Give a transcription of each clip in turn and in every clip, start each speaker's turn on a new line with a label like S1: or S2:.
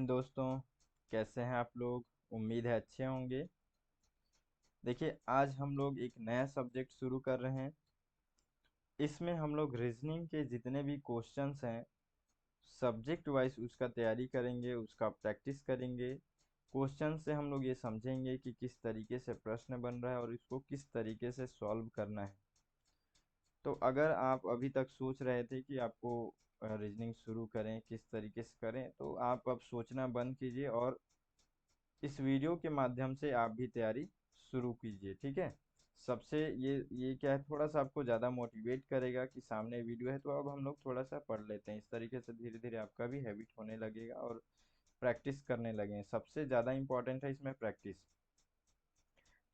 S1: दिन दोस्तों, कैसे हैं आप लोग। उम्मीद है अच्छे होंगे। देखिए, आज हम लोग एक नया सब्जेक्ट शुरू कर रहे हैं। इसमें हम लोग रीजनिंग के जितने भी क्वेश्चंस हैं, सब्जेक्ट वाइज उसका तैयारी करेंगे, उसका प्रैक्टिस करेंगे। क्वेश्चन से हम लोग ये समझेंगे कि किस तरीके से प्रश्न बन रहा है और इसको किस तरीके से सॉल्व करना है। तो अगर आप अभी तक सोच रहे थे कि आपको रीजनिंग शुरू करें, किस तरीके से करें, तो आप अब सोचना बंद कीजिए और इस वीडियो के माध्यम से आप भी तैयारी शुरू कीजिए। ठीक है। सबसे ये क्या है, थोड़ा सा आपको ज़्यादा मोटिवेट करेगा कि सामने वीडियो है, तो अब हम लोग थोड़ा सा पढ़ लेते हैं। इस तरीके से धीरे धीरे आपका भी हैबिट होने लगेगा और प्रैक्टिस करने लगेंगे। सबसे ज़्यादा इम्पोर्टेंट है इसमें प्रैक्टिस।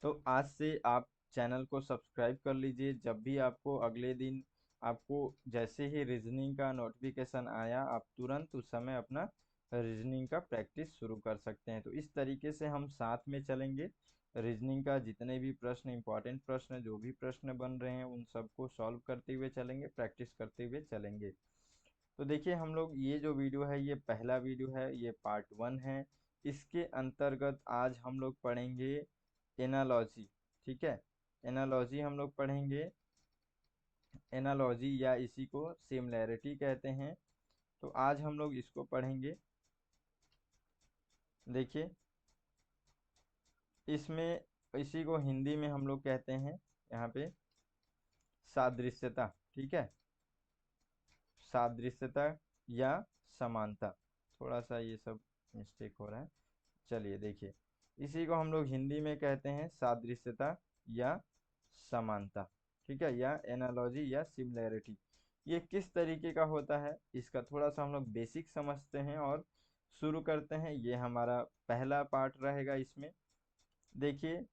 S1: तो आज से आप चैनल को सब्सक्राइब कर लीजिए। जब भी आपको अगले दिन आपको जैसे ही रीजनिंग का नोटिफिकेशन आया, आप तुरंत उस समय अपना रीजनिंग का प्रैक्टिस शुरू कर सकते हैं। तो इस तरीके से हम साथ में चलेंगे। रीजनिंग का जितने भी प्रश्न, इंपॉर्टेंट प्रश्न, जो भी प्रश्न बन रहे हैं, उन सबको सॉल्व करते हुए चलेंगे, प्रैक्टिस करते हुए चलेंगे। तो देखिए, हम लोग ये जो वीडियो है, ये पहला वीडियो है, ये पार्ट 1 है। इसके अंतर्गत आज हम लोग पढ़ेंगे एनालॉजी। ठीक है। एनालॉजी हम लोग पढ़ेंगे। एनालॉजी या इसी को सिमिलैरिटी कहते हैं। तो आज हम लोग इसको पढ़ेंगे। देखिए, इसमें इसी को हिंदी में हम लोग कहते हैं यहाँ पे सादृश्यता। ठीक है। सादृश्यता या समानता। थोड़ा सा ये सब मिस्टेक हो रहा है। चलिए देखिए, इसी को हम लोग हिंदी में कहते हैं सादृश्यता या समानता। ठीक है, या एनालॉजी या सिमिलैरिटी। ये किस तरीके का होता है, इसका थोड़ा सा हम लोग बेसिक समझते हैं और शुरू करते हैं। ये हमारा पहला पार्ट रहेगा इसमें। देखिए,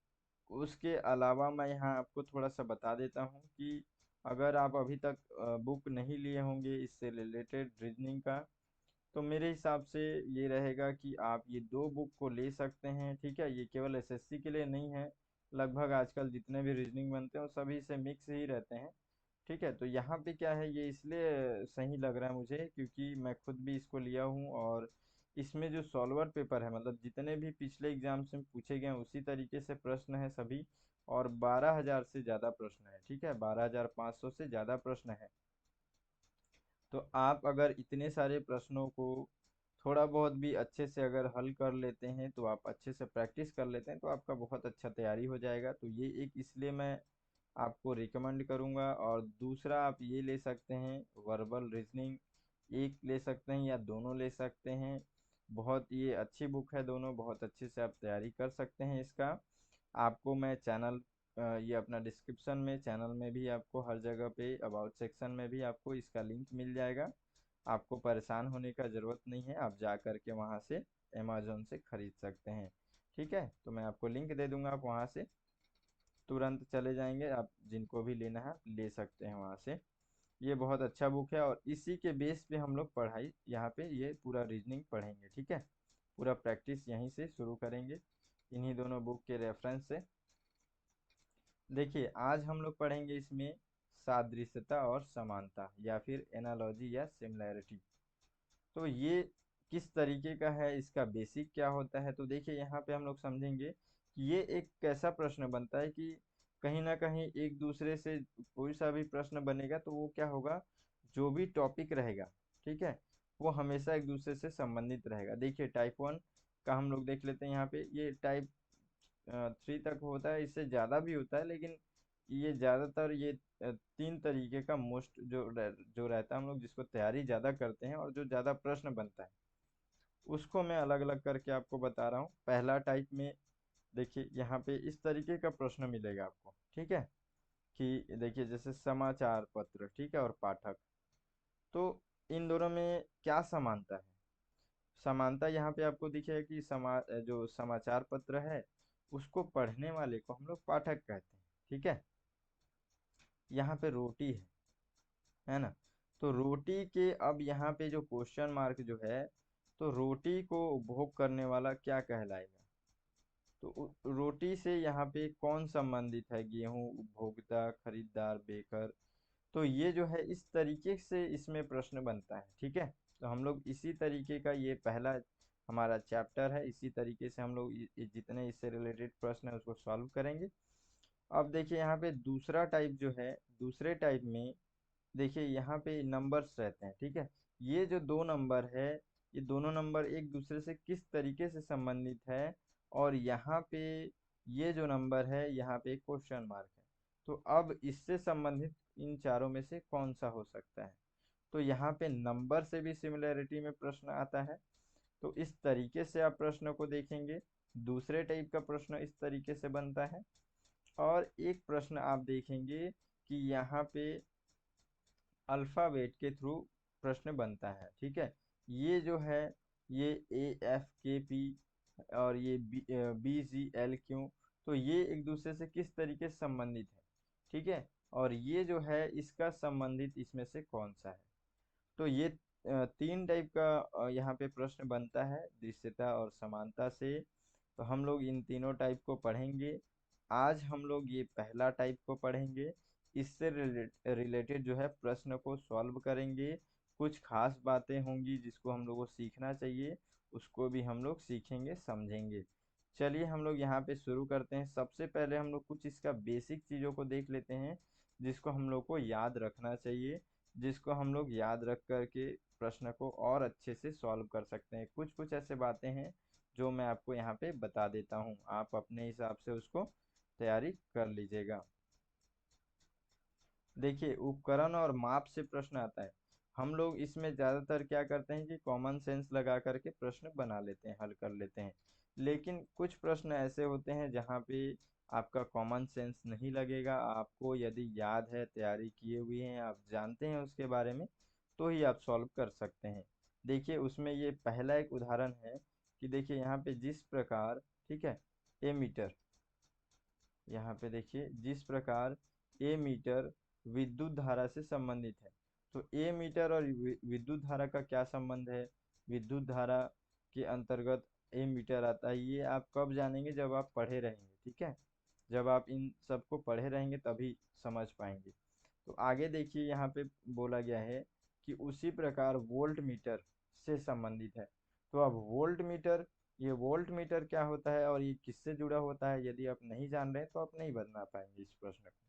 S1: उसके अलावा मैं यहाँ आपको थोड़ा सा बता देता हूँ कि अगर आप अभी तक बुक नहीं लिए होंगे इससे रिलेटेड रीजनिंग का, तो मेरे हिसाब से ये रहेगा कि आप ये दो बुक को ले सकते हैं। ठीक है, ये केवल एसएससी के लिए नहीं है। लगभग आजकल जितने भी रीजनिंग बनते हैं वो सभी से मिक्स ही रहते हैं। ठीक है। तो यहाँ पे क्या है, ये इसलिए सही लग रहा है मुझे क्योंकि मैं खुद भी इसको लिया हूँ और इसमें जो सॉल्वर पेपर है, मतलब जितने भी पिछले एग्जाम से पूछे गए हैं उसी तरीके से प्रश्न है सभी। और 12,000 से ज़्यादा प्रश्न है। ठीक है, 12,500 से ज़्यादा प्रश्न है। तो आप अगर इतने सारे प्रश्नों को थोड़ा बहुत भी अच्छे से अगर हल कर लेते हैं, तो आप अच्छे से प्रैक्टिस कर लेते हैं, तो आपका बहुत अच्छा तैयारी हो जाएगा। तो ये एक इसलिए मैं आपको रिकमेंड करूंगा। और दूसरा आप ये ले सकते हैं वर्बल रीजनिंग, एक ले सकते हैं या दोनों ले सकते हैं। बहुत ये अच्छी बुक है, दोनों बहुत अच्छे से आप तैयारी कर सकते हैं इसका। आपको मैं चैनल, ये अपना डिस्क्रिप्शन में, चैनल में भी आपको हर जगह पे अबाउट सेक्शन में भी आपको इसका लिंक मिल जाएगा। आपको परेशान होने का ज़रूरत नहीं है, आप जा कर के वहाँ से अमेज़न से खरीद सकते हैं। ठीक है, तो मैं आपको लिंक दे दूंगा, आप वहाँ से तुरंत चले जाएंगे। आप जिनको भी लेना है ले सकते हैं वहाँ से। ये बहुत अच्छा बुक है और इसी के बेस पे हम लोग पढ़ाई यहाँ पे ये पूरा रीजनिंग पढ़ेंगे। ठीक है, पूरा प्रैक्टिस यहीं से शुरू करेंगे, इन्हीं दोनों बुक के रेफरेंस से। देखिए, आज हम लोग पढ़ेंगे इसमें सादृश्यता और समानता या फिर एनालॉजी या सिमिलैरिटी। तो ये किस तरीके का है, इसका बेसिक क्या होता है। तो देखिए, यहाँ पे हम लोग समझेंगे कि ये एक कैसा प्रश्न बनता है कि कहीं ना कहीं एक दूसरे से कोई सा भी प्रश्न बनेगा तो वो क्या होगा, जो भी टॉपिक रहेगा, ठीक है, वो हमेशा एक दूसरे से संबंधित रहेगा। देखिए, टाइप 1 का हम लोग देख लेते हैं। यहाँ पे ये टाइप 3 तक होता है, इससे ज़्यादा भी होता है, लेकिन ये ज़्यादातर ये 3 तरीके का मोस्ट जो रहता है, हम लोग जिसको तैयारी ज़्यादा करते हैं और जो ज़्यादा प्रश्न बनता है, उसको मैं अलग अलग करके आपको बता रहा हूँ। पहला टाइप में देखिए, यहाँ पे इस तरीके का प्रश्न मिलेगा आपको। ठीक है, कि देखिए जैसे समाचार पत्र, ठीक है, और पाठक। तो इन दोनों में क्या समानता है। समानता यहाँ पे आपको दिखेगा कि जो समाचार पत्र है, उसको पढ़ने वाले को हम लोग पाठक कहते हैं। ठीक है, यहाँ पे रोटी है ना। तो रोटी के अब यहाँ पे जो क्वेश्चन मार्क जो है, तो रोटी को उपभोग करने वाला क्या कहलाएगा। तो रोटी से यहाँ पे कौन संबंधित है, गेहूं, उपभोक्ता, खरीदार, बेकर। तो ये जो है इस तरीके से इसमें प्रश्न बनता है। ठीक है, तो हम लोग इसी तरीके का ये पहला हमारा चैप्टर है। इसी तरीके से हम लोग जितने इससे रिलेटेड प्रश्न है उसको सॉल्व करेंगे। अब देखिए यहाँ पे दूसरा टाइप जो है, दूसरे टाइप में देखिए यहाँ पे नंबर्स रहते हैं, ठीक है। ये जो दो नंबर है, ये दोनों नंबर एक दूसरे से किस तरीके से संबंधित है, और यहाँ पे ये जो नंबर है यहाँ पे एक क्वेश्चन मार्क है। तो अब इससे संबंधित इन चारों में से कौन सा हो सकता है। तो यहाँ पे नंबर से भी सिमिलैरिटी में प्रश्न आता है। तो इस तरीके से आप प्रश्न को देखेंगे। दूसरे टाइप का प्रश्न इस तरीके से बनता है। और एक प्रश्न आप देखेंगे कि यहाँ पे अल्फ़ाबेट के थ्रू प्रश्न बनता है, ठीक है। ये जो है, ये AFKP और ये BGLQ, तो ये एक दूसरे से किस तरीके से संबंधित है, ठीक है। और ये जो है इसका संबंधित इसमें से कौन सा है। तो ये तीन टाइप का यहाँ पे प्रश्न बनता है दृश्यता और समानता से। तो हम लोग इन तीनों टाइप को पढ़ेंगे। आज हम लोग ये पहला टाइप को पढ़ेंगे। इससे रिलेटेड जो है प्रश्न को सॉल्व करेंगे। कुछ खास बातें होंगी जिसको हम लोग को सीखना चाहिए, उसको भी हम लोग सीखेंगे, समझेंगे। चलिए हम लोग यहाँ पे शुरू करते हैं। सबसे पहले हम लोग कुछ इसका बेसिक चीज़ों को देख लेते हैं जिसको हम लोग को याद रखना चाहिए, जिसको हम लोग याद रख करके प्रश्न को और अच्छे से सॉल्व कर सकते हैं। कुछ कुछ ऐसे बातें हैं जो मैं आपको यहाँ पे बता देता हूँ, आप अपने हिसाब से उसको तैयारी कर लीजिएगा। देखिए उपकरण और माप से प्रश्न आता है। हम लोग इसमें ज़्यादातर क्या करते हैं कि कॉमन सेंस लगा करके प्रश्न बना लेते हैं, हल कर लेते हैं। लेकिन कुछ प्रश्न ऐसे होते हैं जहाँ पे आपका कॉमन सेंस नहीं लगेगा। आपको यदि याद है, तैयारी किए हुए हैं, आप जानते हैं उसके बारे में, तो ही आप सॉल्व कर सकते हैं। देखिए उसमें ये पहला एक उदाहरण है कि देखिए यहाँ पे जिस प्रकार, ठीक है, ए मीटर, यहाँ पे देखिए जिस प्रकार ए मीटर विद्युत धारा से संबंधित है। तो ए मीटर और विद्युत धारा का क्या संबंध है। विद्युत धारा के अंतर्गत ए मीटर आता है। ये आप कब जानेंगे, जब आप पढ़े रहेंगे, ठीक है। जब आप इन सबको पढ़े रहेंगे तभी समझ पाएंगे। तो आगे देखिए यहाँ पे बोला गया है कि उसी प्रकार वोल्ट मीटर से संबंधित है। तो अब वोल्ट मीटर, ये वोल्ट मीटर क्या होता है और ये किससे जुड़ा होता है, यदि आप नहीं जान रहे हैं तो आप नहीं बना पाएंगे इस प्रश्न को।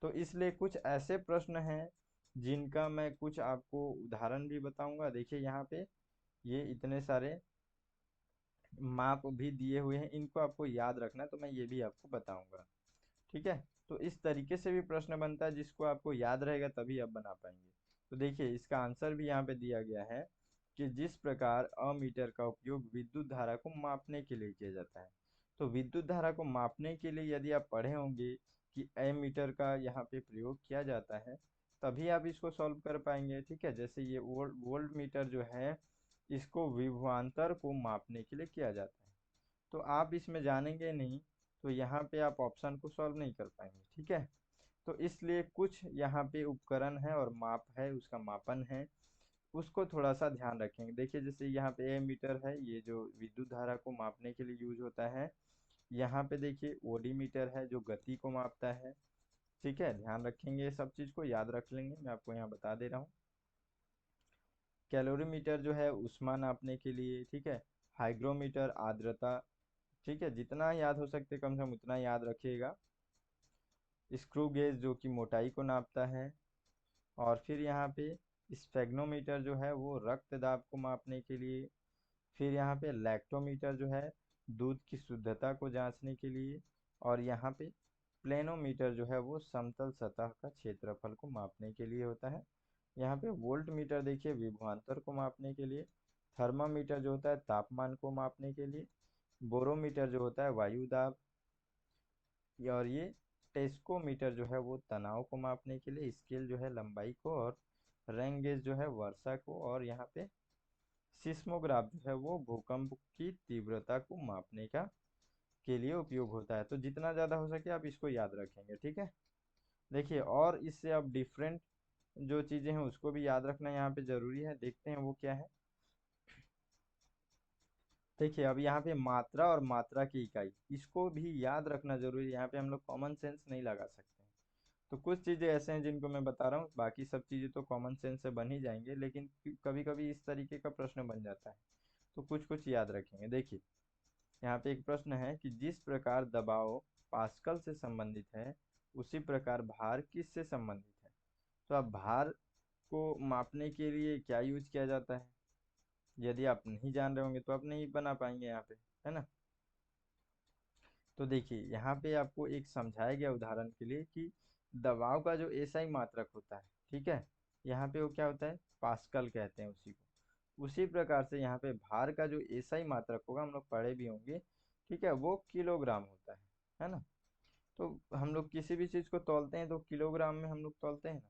S1: तो इसलिए कुछ ऐसे प्रश्न हैं जिनका मैं कुछ आपको उदाहरण भी बताऊंगा। देखिए यहाँ पे ये इतने सारे माप भी दिए हुए हैं, इनको आपको याद रखना है, तो मैं ये भी आपको बताऊंगा, ठीक है। तो इस तरीके से भी प्रश्न बनता है जिसको आपको याद रहेगा तभी आप बना पाएंगे। तो देखिए इसका आंसर भी यहाँ पे दिया गया है कि जिस प्रकार अमीटर का उपयोग विद्युत धारा को मापने के लिए किया जाता है। तो विद्युत धारा को मापने के लिए यदि आप पढ़े होंगे कि एमीटर का यहाँ पे प्रयोग किया जाता है, तभी आप इसको सॉल्व कर पाएंगे, ठीक है। जैसे ये वोल्ट मीटर जो है, इसको विभवांतर को मापने के लिए किया जाता है। तो आप इसमें जानेंगे नहीं तो यहाँ पे आप ऑप्शन को सॉल्व नहीं कर पाएंगे, ठीक है। तो इसलिए कुछ यहाँ पे उपकरण है और माप है, उसका मापन है, उसको थोड़ा सा ध्यान रखेंगे। देखिए जैसे यहाँ पे ए मीटर है, ये जो विद्युत धारा को मापने के लिए यूज होता है। यहाँ पे देखिए ओडी मीटर है जो गति को मापता है, ठीक है। ध्यान रखेंगे, सब चीज को याद रख लेंगे, मैं आपको यहाँ बता दे रहा हूँ। कैलोरीमीटर जो है ऊष्मा नापने के लिए, ठीक है। हाइग्रोमीटर आर्द्रता, ठीक है। जितना याद हो सकते कम से कम उतना याद रखिएगा। स्क्रू गेज जो कि मोटाई को नापता है। और फिर यहाँ पे स्फेग्नोमीटर जो है वो रक्त दाब को मापने के लिए। फिर यहाँ पे लैक्टोमीटर जो है दूध की शुद्धता को जांचने के लिए। और यहाँ पे प्लेनोमीटर जो है वो समतल सतह का क्षेत्रफल को मापने के लिए होता है। यहाँ पे वोल्ट मीटर देखिए विभवांतर को मापने के लिए। थर्मामीटर जो होता है तापमान को मापने के लिए। बोरोमीटर जो होता है वायु दाब। और ये टेस्कोमीटर जो है वो तनाव को मापने के लिए। स्केल जो है लंबाई को। और रेन गेज जो है वर्षा को। और यहाँ पे सिस्मोग्राफ जो है वो भूकंप की तीव्रता को मापने का के लिए उपयोग होता है। तो जितना ज़्यादा हो सके आप इसको याद रखेंगे, ठीक है। देखिए और इससे अब डिफरेंट जो चीज़ें हैं उसको भी याद रखना यहाँ पे ज़रूरी है। देखते हैं वो क्या है। देखिए अब यहाँ पे मात्रा और मात्रा की इकाई, इसको भी याद रखना जरूरी है। यहाँ पे हम लोग कॉमन सेंस नहीं लगा सकते हैं। तो कुछ चीज़ें ऐसे हैं जिनको मैं बता रहा हूँ, बाकी सब चीज़ें तो कॉमन सेंस से बन ही जाएंगे, लेकिन कभी कभी इस तरीके का प्रश्न बन जाता है। तो कुछ कुछ याद रखेंगे। देखिए यहाँ पे एक प्रश्न है कि जिस प्रकार दबाव पास्कल से संबंधित है उसी प्रकार भार किससे संबंधित है। तो अब भार को मापने के लिए क्या यूज किया जाता है, यदि आप नहीं जान रहे होंगे तो आप नहीं बना पाएंगे यहाँ पे, है ना। तो देखिए यहाँ पे आपको एक समझाया गया उदाहरण के लिए कि दबाव का जो एसआई मात्रक होता है, ठीक है, यहाँ पे वो क्या होता है, पास्कल कहते हैं उसी को। उसी प्रकार से यहाँ पे भार का जो एसआई मात्रक होगा, हम लोग पढ़े भी होंगे, ठीक है, वो किलोग्राम होता है ना। तो हम लोग किसी भी चीज़ को तौलते हैं तो किलोग्राम में हम लोग तौलते हैं ना,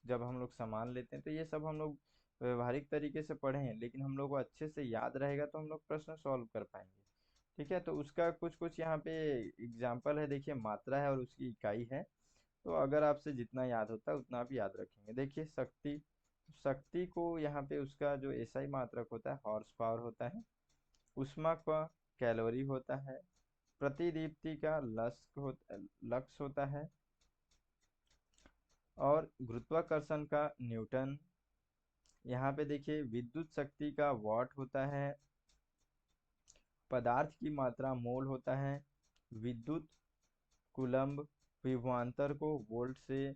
S1: जब हम लोग सामान लेते हैं। तो ये सब हम लोग व्यवहारिक तरीके से पढ़े हैं, लेकिन हम लोग को अच्छे से याद रहेगा तो हम लोग प्रश्न सॉल्व कर पाएंगे। ठीक है, तो उसका कुछ कुछ यहाँ पे एग्जाम्पल है। देखिए मात्रा है और उसकी इकाई है, तो अगर आपसे जितना याद होता है उतना आप याद रखेंगे। देखिए शक्ति, शक्ति को यहाँ पे उसका जो एसआई मात्रक होता है हॉर्स पावर होता है। ऊष्मा का कैलोरी होता है। प्रतिदीप्ति का लक्स होता है। और गुरुत्वाकर्षण का न्यूटन। यहाँ पे देखिए विद्युत शक्ति का वॉट होता है। पदार्थ की मात्रा मोल होता है। विद्युत कूलम्ब, विभवांतर को वोल्ट से,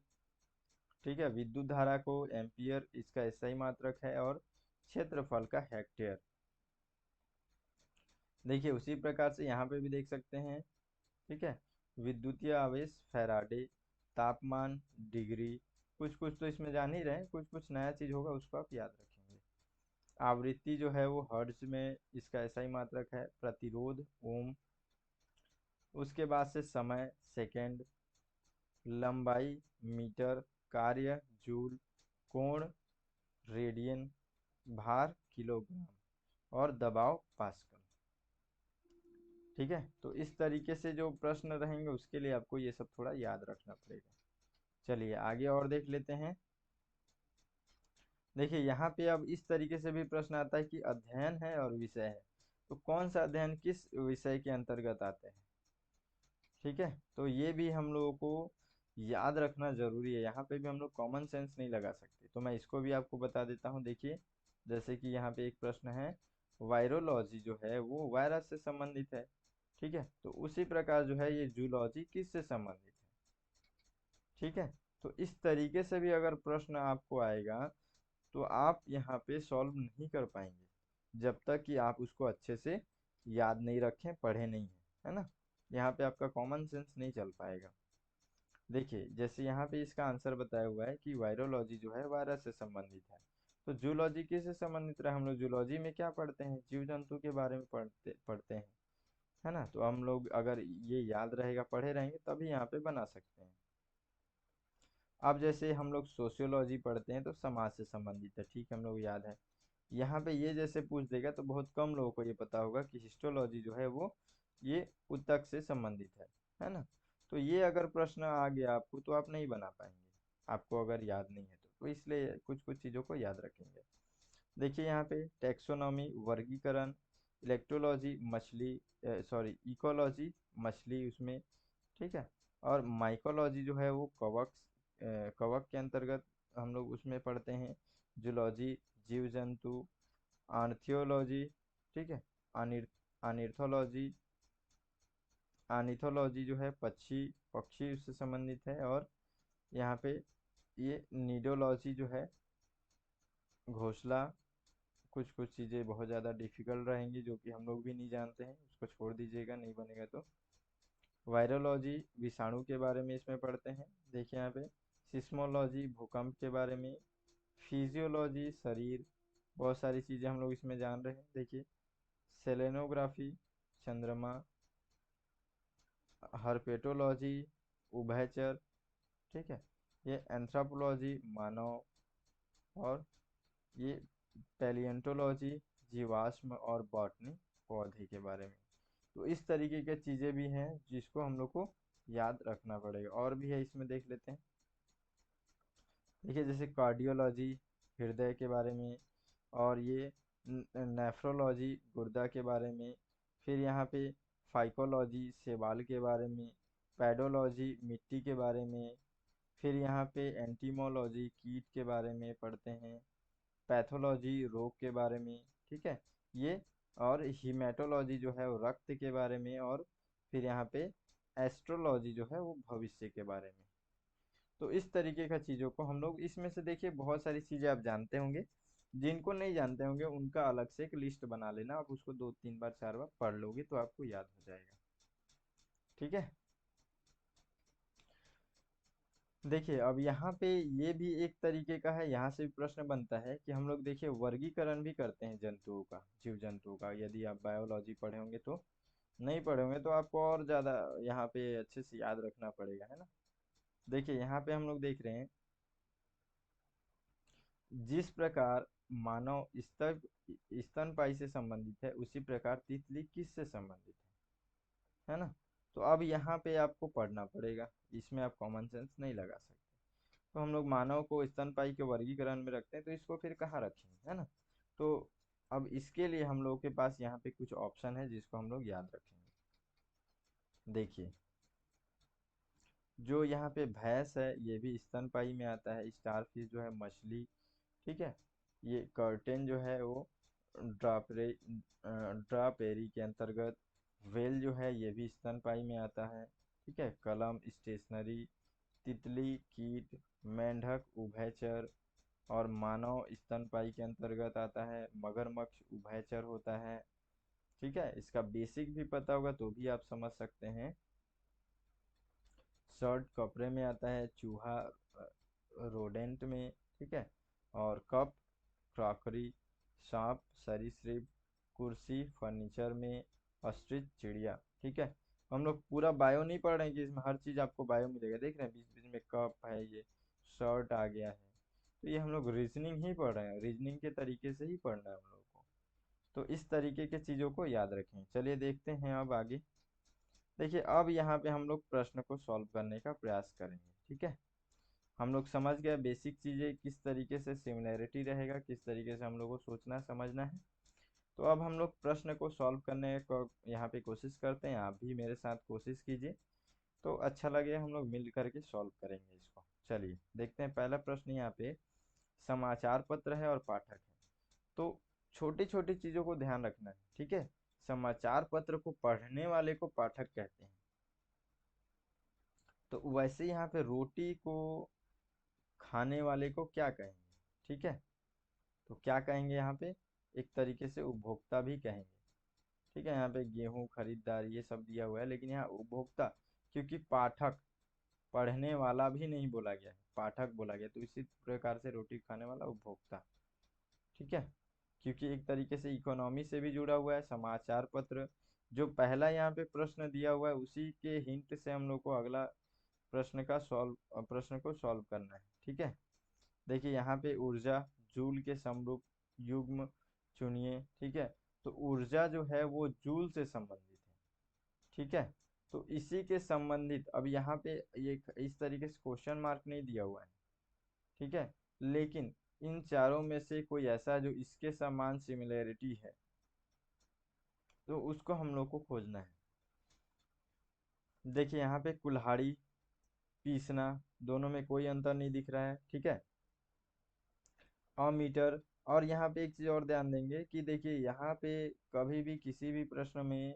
S1: ठीक है, विद्युत धारा को एम्पियर इसका एसआई मात्रक है। और क्षेत्रफल का हेक्टेयर। देखिए उसी प्रकार से यहाँ पे भी देख सकते हैं, ठीक है, विद्युतीय आवेश फैराडे, तापमान डिग्री। कुछ कुछ तो इसमें जान ही रहे हैं, कुछ कुछ नया चीज होगा उसको आप याद रखेंगे। आवृत्ति जो है वो हर्ट्ज में इसका एसआई मात्रक है। प्रतिरोध ओम। उसके बाद से समय सेकंड। लंबाई मीटर। कार्य जूल। कोण रेडियन। भार किलोग्राम। और दबाव पास्कल। ठीक है, तो इस तरीके से जो प्रश्न रहेंगे उसके लिए आपको ये सब थोड़ा याद रखना पड़ेगा। चलिए आगे और देख लेते हैं। देखिए यहाँ पे अब इस तरीके से भी प्रश्न आता है कि अध्ययन है और विषय है, तो कौन सा अध्ययन किस विषय के अंतर्गत आते हैं। ठीक है, तो ये भी हम लोगों को याद रखना जरूरी है। यहाँ पे भी हम लोग कॉमन सेंस नहीं लगा सकते, तो मैं इसको भी आपको बता देता हूँ। देखिए जैसे कि यहाँ पे एक प्रश्न है, वायरोलॉजी जो है वो वायरस से संबंधित है। ठीक है, तो उसी प्रकार जो है ये जूलॉजी किससे संबंधित है। ठीक है, तो इस तरीके से भी अगर प्रश्न आपको आएगा तो आप यहाँ पे सॉल्व नहीं कर पाएंगे जब तक कि आप उसको अच्छे से याद नहीं रखें, पढ़े नहीं है ना। यहाँ पे आपका कॉमन सेंस नहीं चल पाएगा। देखिए जैसे यहाँ पे इसका आंसर बताया हुआ है कि वायरोलॉजी जो है वायरस से संबंधित है, तो जूलॉजी किससे संबंधित रहा। हम लोग जूलॉजी में क्या पढ़ते हैं, जीव जंतु के बारे में पढ़ते पढ़ते हैं, है ना। तो हम लोग अगर ये याद रहेगा, पढ़े रहेंगे, तभी यहाँ पे बना सकते हैं। अब जैसे हम लोग सोशियोलॉजी पढ़ते हैं तो समाज से संबंधित है, ठीक है, हम लोग याद है। यहाँ पे ये जैसे पूछ देगा तो बहुत कम लोगों को ये पता होगा कि हिस्टोलॉजी जो है वो ये ऊतक से संबंधित है ना। तो ये अगर प्रश्न आ गया आपको तो आप नहीं बना पाएंगे, आपको अगर याद नहीं है तो इसलिए कुछ कुछ चीज़ों को याद रखेंगे। देखिए यहाँ पे टैक्सोनॉमी वर्गीकरण, इलेक्ट्रोलॉजी मछली, सॉरी इकोलॉजी मछली उसमें, ठीक है। और माइकोलॉजी जो है वो कवक, कवक के अंतर्गत हम लोग उसमें पढ़ते हैं। जूलॉजी जीव जंतु। आर्थियोलॉजी, ठीक है, आनिर्थोलॉजी, आनिथोलॉजी जो है पक्षी, पक्षी उससे संबंधित है। और यहाँ पे ये नीडोलॉजी जो है घोंसला। कुछ कुछ चीज़ें बहुत ज़्यादा डिफिकल्ट रहेंगी जो कि हम लोग भी नहीं जानते हैं, उसको छोड़ दीजिएगा, नहीं बनेगा तो। वायरोलॉजी विषाणु के बारे में इसमें पढ़ते हैं। देखिए यहाँ पे सिस्मोलॉजी भूकंप के बारे में। फिजियोलॉजी शरीर, बहुत सारी चीज़ें हम लोग इसमें जान रहे हैं। देखिए सेलेनोग्राफी चंद्रमा। हर्पेटोलॉजी उभयचर, ठीक है। ये एंथ्रोपोलॉजी मानव। और ये पैलियंटोलॉजी जीवाश्म और बॉटनी पौधे के बारे में। तो इस तरीके के चीज़ें भी हैं जिसको हम लोग को याद रखना पड़ेगा, और भी है इसमें, देख लेते हैं। देखिए जैसे कार्डियोलॉजी हृदय के बारे में। और ये नेफ्रोलॉजी गुर्दा के बारे में। फिर यहाँ पे फाइकोलॉजी शैवाल के बारे में। पैडोलॉजी मिट्टी के बारे में। फिर यहाँ पे एंटीमोलॉजी कीट के बारे में पढ़ते हैं। पैथोलॉजी रोग के बारे में, ठीक है। ये, और हीमेटोलॉजी जो है वो रक्त के बारे में, और फिर यहाँ पे एस्ट्रोलॉजी जो है वो भविष्य के बारे में। तो इस तरीके का चीज़ों को हम लोग इसमें से देखिए, बहुत सारी चीज़ें आप जानते होंगे, जिनको नहीं जानते होंगे उनका अलग से एक लिस्ट बना लेना, आप उसको 2 3 बार 4 बार पढ़ लोगे तो आपको याद हो जाएगा। ठीक है। देखिए अब यहाँ पे ये भी एक तरीके का है, यहाँ से भी प्रश्न बनता है कि हम लोग देखिए वर्गीकरण भी करते हैं जंतुओं का, जीव जंतुओं का। यदि आप बायोलॉजी पढ़े होंगे तो, नहीं पढ़े होंगे तो आपको और ज़्यादा यहाँ पे अच्छे से याद रखना पड़ेगा, है ना। देखिए यहाँ पे हम लोग देख रहे हैं, जिस प्रकार मानव स्तनपायी से संबंधित है, उसी प्रकार तितली किससे संबंधित है ना। तो अब यहाँ पे आपको पढ़ना पड़ेगा, इसमें आप कॉमन सेंस नहीं लगा सकते। तो हम लोग मानव को स्तनपायी के वर्गीकरण में रखते हैं, तो इसको फिर कहाँ रखेंगे, है ना। तो अब इसके लिए हम लोग के पास यहाँ पे कुछ ऑप्शन है जिसको हम लोग याद रखेंगे। देखिए, जो यहाँ पे भैंस है ये भी स्तनपायी में आता है, स्टारफिश जो है मछली, ठीक है। ये कर्टेन जो है वो ड्रापरे ड्रापेरी के अंतर्गत, वेल जो है ये भी स्तनपायी में आता है, ठीक है। कलम स्टेशनरी, तितली कीट, मेंढक उभयचर, और मानव स्तनपायी के अंतर्गत आता है, मगरमच्छ उभयचर होता है, ठीक है। इसका बेसिक भी पता होगा तो भी आप समझ सकते हैं। शर्ट कपड़े में आता है, चूहा रोडेंट में, ठीक है। और कप क्रॉकरी, सांप सरीसृप, कुर्सी फर्नीचर में, ऑस्ट्रिच चिड़िया, ठीक है। हम लोग पूरा बायो नहीं पढ़ रहे हैं कि इसमें हर चीज आपको बायो मिलेगा, देख रहे हैं बीच बीच में कप है, ये शर्ट आ गया है। तो ये हम लोग रीजनिंग ही पढ़ रहे हैं, रीजनिंग के तरीके से ही पढ़ना है हम लोग को। तो इस तरीके के चीजों को याद रखें। चलिए देखते हैं अब आगे। देखिए अब यहाँ पे हम लोग प्रश्न को सॉल्व करने का प्रयास करेंगे, ठीक है। हम लोग समझ गए बेसिक चीजें, किस तरीके से सिमिलैरिटी रहेगा, किस तरीके से हम लोग को सोचना समझना है। तो अब हम लोग प्रश्न को सॉल्व करने को यहाँ पे कोशिश करते हैं, आप भी मेरे साथ कोशिश कीजिए, तो अच्छा लगे, हम लोग मिल करके सॉल्व करेंगे इसको। चलिए देखते हैं, पहला प्रश्न यहाँ पे समाचार पत्र है और पाठक है। तो छोटी छोटी चीजों को ध्यान रखना है, ठीक है। समाचार पत्र को पढ़ने वाले को पाठक कहते हैं। तो वैसे यहाँ पे रोटी को खाने वाले को क्या कहेंगे, ठीक है। तो क्या कहेंगे यहाँ पे, एक तरीके से उपभोक्ता भी कहेंगे, ठीक है। यहाँ पे गेहूं खरीदार ये सब दिया हुआ है, लेकिन यहाँ उपभोक्ता, क्योंकि पाठक, पढ़ने वाला भी नहीं बोला गया है, पाठक बोला गया, तो इसी प्रकार से रोटी खाने वाला उपभोक्ता, ठीक है। क्योंकि एक तरीके से इकोनॉमी से भी जुड़ा हुआ है समाचार पत्र। जो पहला यहाँ पे प्रश्न दिया हुआ है उसी के हिंट से हम लोग को अगला प्रश्न को सॉल्व करना है, ठीक है। देखिए यहाँ पे ऊर्जा, जूल के समरूप युग्म चुनिए, ठीक है। तो ऊर्जा जो है वो जूल से संबंधित है, ठीक है। तो इसी के संबंधित अब यहाँ पे ये इस तरीके से क्वेश्चन मार्क नहीं दिया हुआ है, ठीक है। लेकिन इन चारों में से कोई ऐसा जो इसके समान सिमिलैरिटी है, तो उसको हम लोग को खोजना है। देखिए यहाँ पे कुल्हाड़ी, पीसना, दोनों में कोई अंतर नहीं दिख रहा है, ठीक है। अमीटर, और यहाँ पे एक चीज और ध्यान देंगे कि देखिए यहाँ पे कभी भी किसी भी प्रश्न में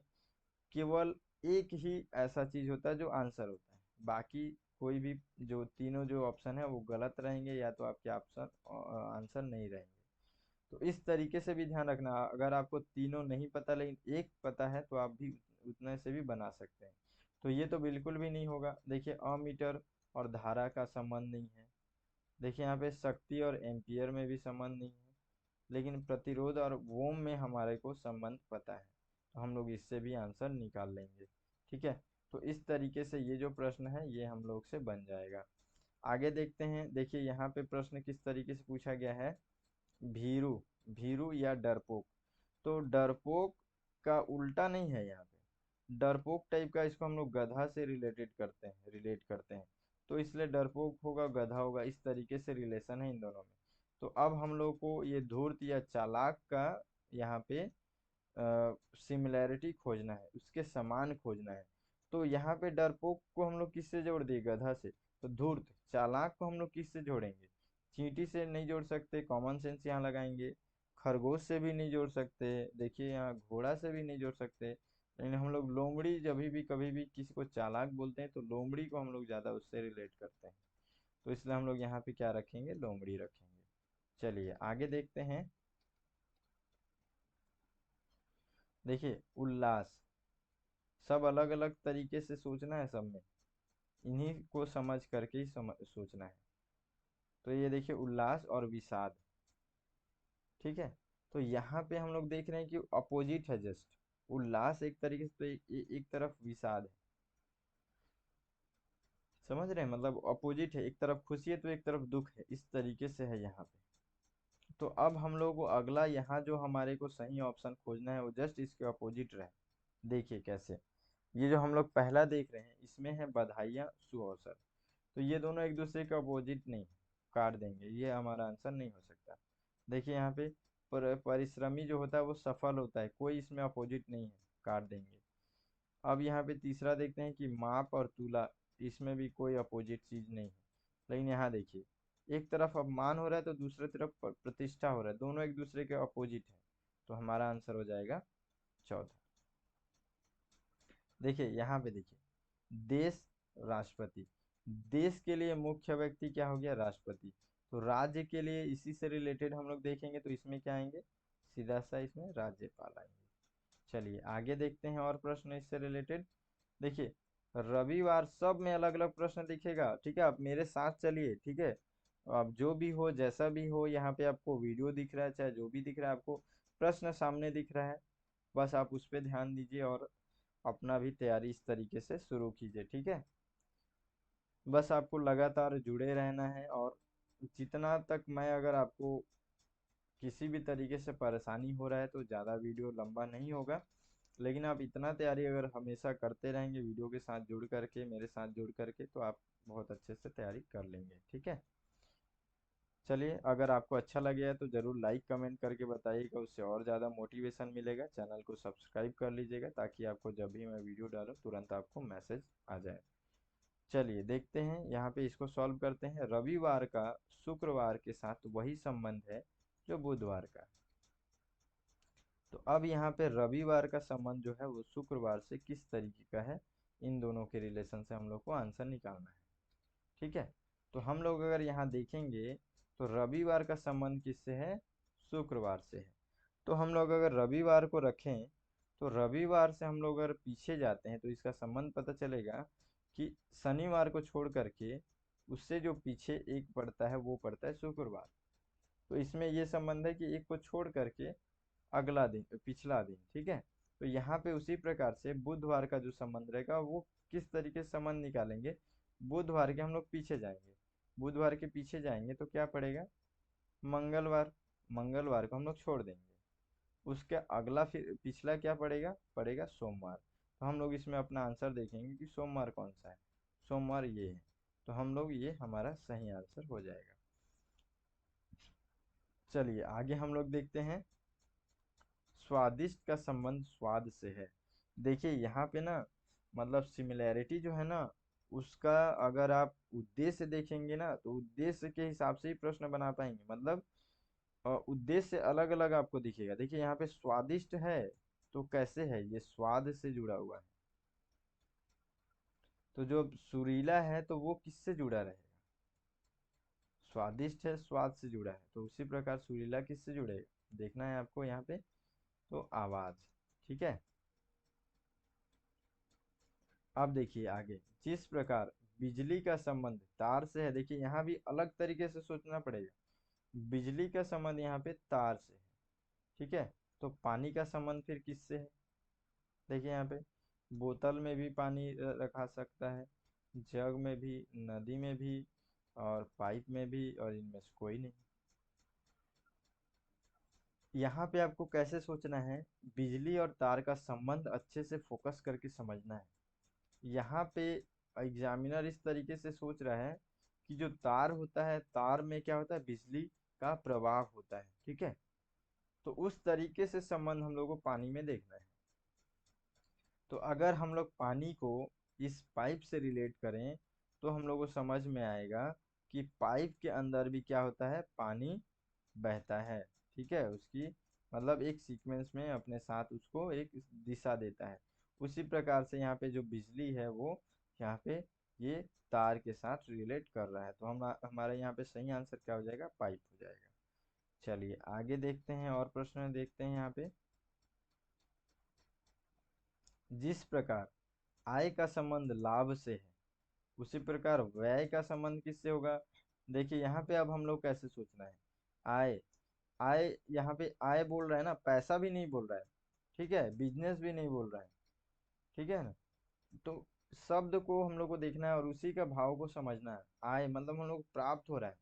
S1: केवल एक ही ऐसा चीज होता है जो आंसर होता है, बाकी कोई भी जो तीनों जो ऑप्शन है वो गलत रहेंगे, या तो आपके ऑप्शन आंसर नहीं रहेंगे। तो इस तरीके से भी ध्यान रखना, अगर आपको तीनों नहीं पता लेकिन एक पता है तो आप भी उतने से भी बना सकते हैं। तो ये तो बिल्कुल भी नहीं होगा। देखिए अमीटर और धारा का संबंध नहीं है। देखिए यहाँ पे शक्ति और एम्पियर में भी संबंध नहीं है, लेकिन प्रतिरोध और ओम में हमारे को संबंध पता है, तो हम लोग इससे भी आंसर निकाल लेंगे, ठीक है। तो इस तरीके से ये जो प्रश्न है ये हम लोग से बन जाएगा। आगे देखते हैं। देखिए यहाँ पे प्रश्न किस तरीके से पूछा गया है, भीरू, भीरू या डरपोक। तो डरपोक का उल्टा नहीं है यहाँ पे, डरपोक टाइप का इसको हम लोग गधा से रिलेट करते हैं। तो इसलिए डरपोक होगा गधा होगा, इस तरीके से रिलेशन है इन दोनों में। तो अब हम लोग को ये धूर्त या चालाक का यहाँ पे सिमिलैरिटी खोजना है, उसके समान खोजना है। तो यहाँ पे डरपोक को हम लोग किससे जोड़ दिए, गधा से। तो धूर्त चालाक को हम लोग किससे जोड़ेंगे, चींटी से नहीं जोड़ सकते, कॉमन सेंस यहाँ लगाएंगे। खरगोश से भी नहीं जोड़ सकते, देखिए यहाँ घोड़ा से भी नहीं जोड़ सकते, लेकिन हम लोग लोमड़ी जब भी कभी भी किसी को चालाक बोलते हैं तो लोमड़ी को हम लोग ज़्यादा उससे रिलेट करते हैं। तो इसलिए हम लोग यहाँ पे क्या रखेंगे, लोमड़ी रखेंगे। चलिए आगे देखते हैं। देखिए उल्लास, सब अलग अलग तरीके से सोचना है सब में, इन्हीं को समझ करके ही सोचना है। तो ये देखिए उल्लास और विषाद, ठीक है। तो यहाँ पे हम लोग देख रहे हैं कि अपोजिट है जस्ट, उल्लास एक तरीके से तो एक तरफ विषाद है, समझ रहे हैं, मतलब अपोजिट है, एक तरफ खुशी है तो एक तरफ दुख है, इस तरीके से है यहाँ पे। तो अब हम लोग को अगला यहाँ जो हमारे को सही ऑप्शन खोजना है वो जस्ट इसके अपोजिट रहे। देखिए कैसे, ये जो हम लोग पहला देख रहे हैं इसमें है बधाइयाँ सुअवसर, तो ये दोनों एक दूसरे के अपोजिट नहीं है, काट देंगे, ये हमारा आंसर नहीं हो सकता। देखिए यहाँ पे परिश्रमी जो होता है वो सफल होता है, कोई इसमें अपोजिट नहीं है, काट देंगे। अब यहाँ पे तीसरा देखते हैं कि माप और तुला, इसमें भी कोई अपोजिट चीज नहीं है। लेकिन यहाँ देखिए, एक तरफ अपमान हो रहा है तो दूसरी तरफ प्रतिष्ठा हो रहा है, दोनों एक दूसरे के अपोजिट है, तो हमारा आंसर हो जाएगा चौथा। देखिए यहाँ पे देखिए, देश, राष्ट्रपति, देश के लिए मुख्य व्यक्ति क्या हो गया, राष्ट्रपति। तो राज्य के लिए इसी से रिलेटेड हम लोग देखेंगे तो इसमें क्या आएंगे, सीधा सा इसमें राज्यपाल आएंगे। चलिए आगे देखते हैं और प्रश्न इससे रिलेटेड। देखिए रविवार, सब में अलग अलग प्रश्न दिखेगा, ठीक है, आप मेरे साथ चलिए, ठीक है। अब जो भी हो जैसा भी हो, यहाँ पे आपको वीडियो दिख रहा है चाहे जो भी दिख रहा है, आपको प्रश्न सामने दिख रहा है, बस आप उस पर ध्यान दीजिए और अपना भी तैयारी इस तरीके से शुरू कीजिए, ठीक है। बस आपको लगातार जुड़े रहना है, और जितना तक मैं, अगर आपको किसी भी तरीके से परेशानी हो रहा है तो ज़्यादा वीडियो लंबा नहीं होगा, लेकिन आप इतना तैयारी अगर हमेशा करते रहेंगे वीडियो के साथ जुड़ करके, मेरे साथ जुड़ करके, तो आप बहुत अच्छे से तैयारी कर लेंगे, ठीक है। चलिए अगर आपको अच्छा लगे है तो ज़रूर लाइक कमेंट करके बताइएगा, उससे और ज़्यादा मोटिवेशन मिलेगा। चैनल को सब्सक्राइब कर लीजिएगा ताकि आपको जब भी मैं वीडियो डालूँ तुरंत आपको मैसेज आ जाए। चलिए देखते हैं, यहाँ पे इसको सॉल्व करते हैं। रविवार का शुक्रवार के साथ वही संबंध है जो बुधवार का। तो अब यहाँ पे रविवार का संबंध जो है वो शुक्रवार से किस तरीके का है, इन दोनों के रिलेशन से हम लोग को आंसर निकालना है, ठीक है। तो हम लोग अगर यहाँ देखेंगे तो रविवार का संबंध किससे है, शुक्रवार से है। तो हम लोग अगर रविवार को रखें तो रविवार से हम लोग अगर पीछे जाते हैं तो इसका संबंध पता चलेगा कि शनिवार को छोड़ करके उससे जो पीछे एक पड़ता है वो पड़ता है शुक्रवार। तो इसमें ये संबंध है कि एक को छोड़ करके अगला दिन, पिछला दिन, ठीक है। तो यहाँ पे उसी प्रकार से बुधवार का जो संबंध रहेगा वो किस तरीके से संबंध निकालेंगे, बुधवार के हम लोग पीछे जाएंगे, बुधवार के पीछे जाएंगे तो क्या पड़ेगा, मंगलवार, मंगलवार को हम लोग छोड़ देंगे, उसके अगला फिर पिछला क्या पड़ेगा, पड़ेगा सोमवार। तो हम लोग इसमें अपना आंसर देखेंगे कि सोमवार कौन सा है, सोमवार ये है, तो हम लोग ये हमारा सही आंसर हो जाएगा। चलिए आगे हम लोग देखते हैं, स्वादिष्ट का संबंध स्वाद से है। देखिए यहाँ पे ना, मतलब सिमिलैरिटी जो है ना, उसका अगर आप उद्देश्य देखेंगे ना तो उद्देश्य के हिसाब से ही प्रश्न बना पाएंगे, मतलब उद्देश्य अलग अलग आपको दिखेगा। देखिए यहाँ पे स्वादिष्ट है तो कैसे है, ये स्वाद से जुड़ा हुआ है, तो जो सुरीला है तो वो किससे जुड़ा रहेगा, स्वादिष्ट है स्वाद से जुड़ा है, तो उसी प्रकार सुरीला किससे जुड़ेगा, देखना है आपको यहाँ पे, तो आवाज, ठीक है। अब देखिए आगे, जिस प्रकार बिजली का संबंध तार से है, देखिए यहाँ भी अलग तरीके से सोचना पड़ेगा, बिजली का संबंध यहाँ पे तार से है, ठीक है। तो पानी का संबंध फिर किससे है, देखिए यहाँ पे बोतल में भी पानी रखा सकता है, जग में भी, नदी में भी, और पाइप में भी, और इनमें से कोई नहीं। यहाँ पे आपको कैसे सोचना है, बिजली और तार का संबंध अच्छे से फोकस करके समझना है। यहाँ पे एग्जामिनर इस तरीके से सोच रहा है कि जो तार होता है, तार में क्या होता है, बिजली का प्रवाह होता है, ठीक है। तो उस तरीके से संबंध हम लोग को पानी में देखना है। तो अगर हम लोग पानी को इस पाइप से रिलेट करें तो हम लोग को समझ में आएगा कि पाइप के अंदर भी क्या होता है, पानी बहता है। ठीक है, उसकी मतलब एक सीक्वेंस में अपने साथ उसको एक दिशा देता है। उसी प्रकार से यहाँ पे जो बिजली है वो यहाँ पे ये तार के साथ रिलेट कर रहा है, तो हम हमारा यहाँ पे सही आंसर क्या हो जाएगा, पाइप हो जाएगा। चलिए आगे देखते हैं और प्रश्न देखते हैं यहाँ पे। जिस प्रकार आय का संबंध लाभ से है, उसी प्रकार व्यय का संबंध किससे होगा। देखिए यहाँ पे अब हम लोग कैसे सोचना है। आय, आय यहाँ पे आय बोल रहा है ना, पैसा भी नहीं बोल रहा है, ठीक है, बिजनेस भी नहीं बोल रहा है, ठीक है ना। तो शब्द को हम लोग को देखना है और उसी का भाव को समझना है। आय मतलब हम लोग प्राप्त हो रहा है,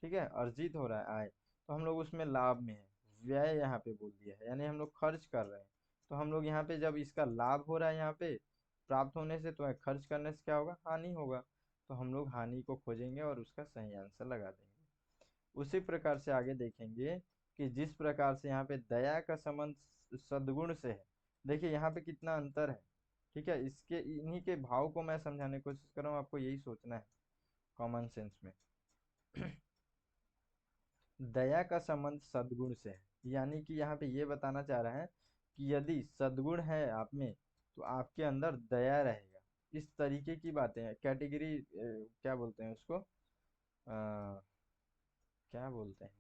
S1: ठीक है, अर्जित हो रहा है आय, तो हम लोग उसमें लाभ में है। व्यय यहाँ पे बोल दिया है, यानी हम लोग खर्च कर रहे हैं, तो हम लोग यहाँ पे जब इसका लाभ हो रहा है यहाँ पे प्राप्त होने से, तो खर्च करने से क्या होगा, हानि होगा, तो हम लोग हानि को खोजेंगे और उसका सही आंसर लगा देंगे। उसी प्रकार से आगे देखेंगे कि जिस प्रकार से यहाँ पे दया का संबंध सद्गुण से है। देखिए यहाँ पे कितना अंतर है, ठीक है, इसके इन्हीं के भाव को मैं समझाने की कोशिश कर रहा हूँ, आपको यही सोचना है कॉमन सेंस में। दया का संबंध सद्गुण से है, यानी कि यहाँ पे ये बताना चाह रहा है कि यदि सद्गुण है आप में तो आपके अंदर दया रहेगा। इस तरीके की बातें हैं, कैटेगरी क्या बोलते हैं उसको, क्या बोलते हैं,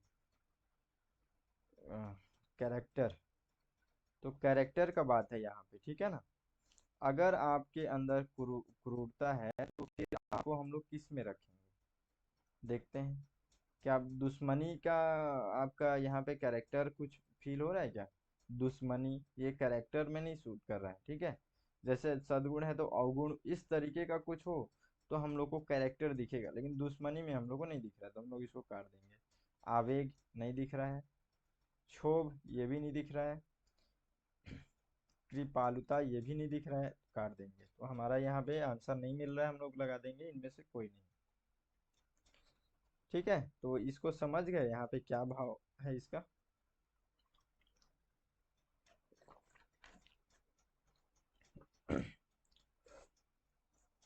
S1: कैरेक्टर। तो कैरेक्टर का बात है यहाँ पे, ठीक है ना। अगर आपके अंदर क्रूरता है तो फिर आपको हम लोग किस में रखेंगे, देखते हैं। क्या आप दुश्मनी का, आपका यहाँ पे कैरेक्टर कुछ फील हो रहा है क्या। दुश्मनी ये कैरेक्टर में नहीं सूट कर रहा है, ठीक है। जैसे सद्गुण है तो अवगुण इस तरीके का कुछ हो तो हम लोग को कैरेक्टर दिखेगा, लेकिन दुश्मनी में हम लोग को नहीं दिख रहा है, तो हम लोग इसको काट देंगे। आवेग नहीं दिख रहा है, क्षोभ ये भी नहीं दिख रहा है, कृपालुता ये भी नहीं दिख रहा है, काट देंगे। तो हमारा यहाँ पे आंसर नहीं मिल रहा है, हम लोग लगा देंगे इनमें से कोई नहीं। ठीक है, तो इसको समझ गए यहाँ पे क्या भाव है इसका।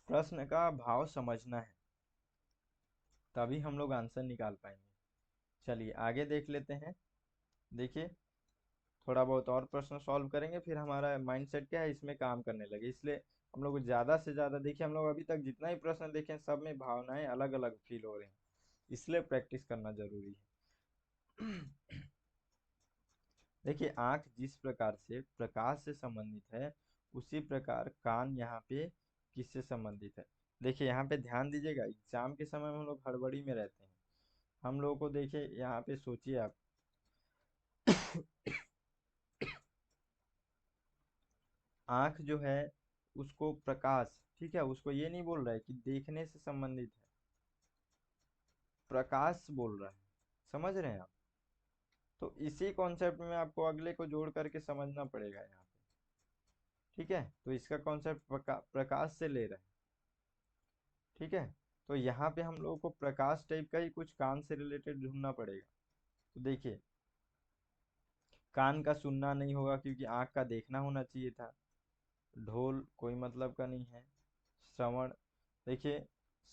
S1: प्रश्न का भाव समझना है, तभी हम लोग आंसर निकाल पाएंगे। चलिए आगे देख लेते हैं। देखिए थोड़ा बहुत और प्रश्न सॉल्व करेंगे, फिर हमारा माइंडसेट क्या है, इसमें काम करने लगे। इसलिए हम लोग ज्यादा से ज्यादा, देखिए हम लोग अभी तक जितना ही प्रश्न देखे हैं, सब में भावनाएं अलग अलग फील हो रहे हैं, इसलिए प्रैक्टिस करना जरूरी है। देखिए आंख जिस प्रकार से प्रकाश से संबंधित है, उसी प्रकार कान यहाँ पे किससे संबंधित है। देखिए यहाँ पे ध्यान दीजिएगा, एग्जाम के समय में हम लोग हड़बड़ी में रहते हैं। हम लोगों को देखिए यहाँ पे सोचिए आप, आंख जो है उसको प्रकाश, ठीक है, उसको ये नहीं बोल रहा है कि देखने से संबंधित है, प्रकाश बोल रहा है, समझ रहे हैं आप। तो इसी कॉन्सेप्ट में आपको अगले को जोड़ करके समझना पड़ेगा यहाँ पे, ठीक है। तो इसका कॉन्सेप्ट प्रकाश से ले रहे हैं, ठीक है। तो यहाँ पे हम लोगों को प्रकाश टाइप का ही कुछ कान से रिलेटेड ढूंढना पड़ेगा। तो देखिए कान का सुनना नहीं होगा क्योंकि आंख का देखना होना चाहिए था। ढोल कोई मतलब का नहीं है। श्रवण, देखिए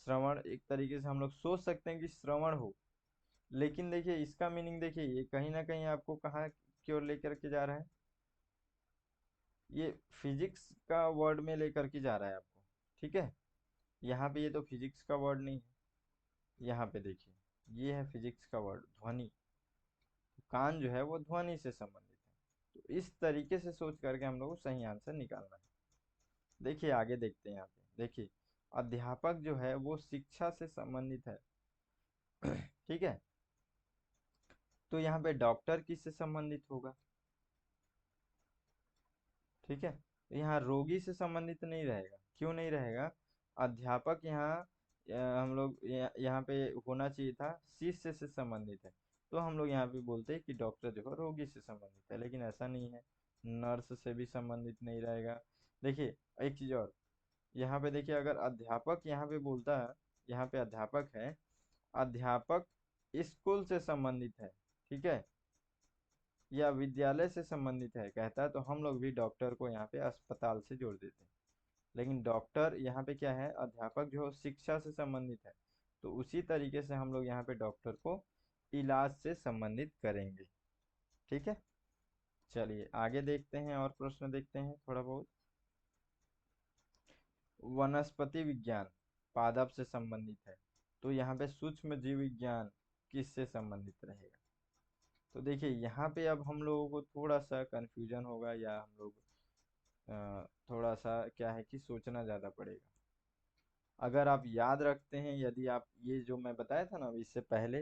S1: श्रवण एक तरीके से हम लोग सोच सकते हैं कि श्रवण हो, लेकिन देखिए इसका मीनिंग देखिए ये कहीं ना कहीं आपको कहाँ की ओर लेकर के जा रहा है, ये फिजिक्स का वर्ड में लेकर के जा रहा है आपको, ठीक है। यहाँ पे ये तो फिजिक्स का वर्ड नहीं है, यहाँ पे देखिए ये है फिजिक्स का वर्ड ध्वनि। कान जो है वो ध्वनि से संबंधित है, तो इस तरीके से सोच करके हम लोग को सही आंसर निकालना है। देखिए आगे देखते हैं यहाँ पे, देखिए अध्यापक जो है वो शिक्षा से संबंधित है, ठीक है। तो यहाँ पे डॉक्टर किससे संबंधित होगा, ठीक है। तो यहाँ रोगी से संबंधित नहीं रहेगा, क्यों नहीं रहेगा, अध्यापक यहाँ हम लोग यहाँ पे होना चाहिए था शिष्य से संबंधित है, तो हम लोग यहाँ पे बोलते हैं कि डॉक्टर जो है रोगी से संबंधित है, लेकिन ऐसा नहीं है। नर्स से भी संबंधित नहीं रहेगा। देखिए एक चीज और, यहाँ पे देखिए अगर अध्यापक यहाँ पे बोलता है, यहाँ पे अध्यापक है, अध्यापक स्कूल से संबंधित है, ठीक है, या विद्यालय से संबंधित है कहता है, तो हम लोग भी डॉक्टर को यहाँ पे अस्पताल से जोड़ देते हैं। लेकिन डॉक्टर यहाँ पे क्या है, अध्यापक जो शिक्षा से संबंधित है, तो उसी तरीके से हम लोग यहाँ पे डॉक्टर को इलाज से संबंधित करेंगे। ठीक है, चलिए आगे देखते हैं और प्रश्न देखते हैं थोड़ा बहुत। वनस्पति विज्ञान पादप से संबंधित है, तो यहाँ पे सूक्ष्म जीव विज्ञान किससे संबंधित रहेगा? तो देखिए यहाँ पे अब हम लोगों को थोड़ा सा कंफ्यूजन होगा, या हम लोग थोड़ा सा क्या है कि सोचना ज़्यादा पड़ेगा। अगर आप याद रखते हैं, यदि आप ये जो मैं बताया था ना अभी इससे पहले,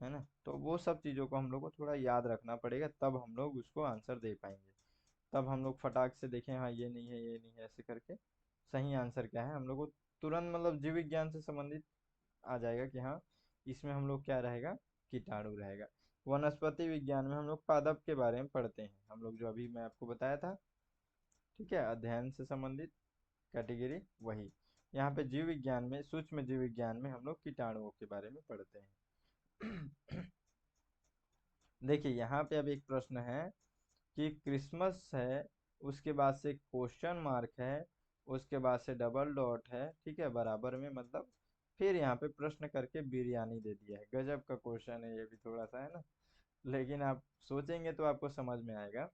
S1: है ना, तो वो सब चीज़ों को हम लोग को थोड़ा याद रखना पड़ेगा, तब हम लोग उसको आंसर दे पाएंगे। तब हम लोग फटाक से देखें, हाँ ये नहीं है, ये नहीं है, ऐसे करके सही आंसर क्या है हम लोग को तुरंत मतलब जीव विज्ञान से संबंधित आ जाएगा कि हाँ इसमें हम लोग क्या रहेगा, कीटाणु रहेगा। वनस्पति विज्ञान में हम लोग पादप के बारे में पढ़ते हैं, हम लोग जो अभी मैं आपको बताया था, ठीक है, अध्ययन से संबंधित कैटेगरी वही। यहाँ पे जीव विज्ञान में, सूक्ष्म जीव विज्ञान में हम लोग कीटाणुओं के बारे में पढ़ते हैं। देखिए यहाँ पे अब एक प्रश्न है कि क्रिसमस है, उसके बाद से क्वेश्चन मार्क है, उसके बाद से डबल डॉट है, ठीक है, बराबर में मतलब, फिर यहाँ पे प्रश्न करके बिरयानी दे दिया है। गजब का क्वेश्चन है ये भी, थोड़ा सा है ना, लेकिन आप सोचेंगे तो आपको समझ में आएगा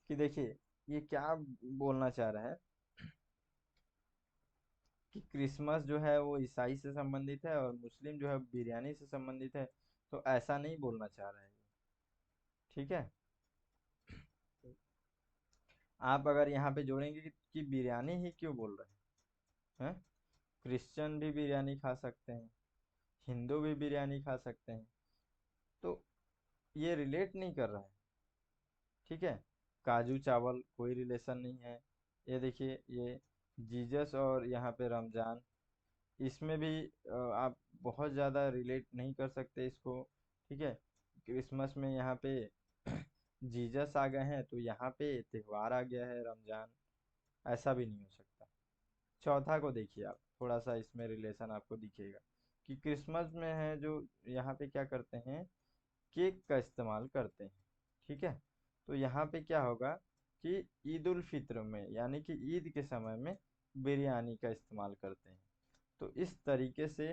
S1: कि देखिए ये क्या बोलना चाह रहा है कि क्रिसमस जो है वो ईसाई से संबंधित है और मुस्लिम जो है बिरयानी से संबंधित है। तो ऐसा नहीं बोलना चाह रहा है ये, ठीक है। आप अगर यहाँ पे जोड़ेंगे कि बिरयानी ही क्यों बोल रहे हैं, क्रिश्चियन भी बिरयानी खा सकते हैं, हिंदू भी बिरयानी खा सकते हैं, तो ये रिलेट नहीं कर रहा है, ठीक है। काजू चावल कोई रिलेशन नहीं है। ये देखिए ये जीसस और यहाँ पे रमजान, इसमें भी आप बहुत ज़्यादा रिलेट नहीं कर सकते इसको, ठीक है। क्रिसमस में यहाँ पे जीसस आ गए हैं, तो यहाँ पे त्योहार आ गया है रमजान, ऐसा भी नहीं हो सकता। चौथा को देखिए आप, थोड़ा सा इसमें रिलेशन आपको दिखेगा कि क्रिसमस में है जो यहाँ पे क्या करते हैं, केक का इस्तेमाल करते हैं, ठीक है। तो यहाँ पे क्या होगा कि ईद उल फित्र में, यानी कि ईद के समय में बिरयानी का इस्तेमाल करते हैं। तो इस तरीके से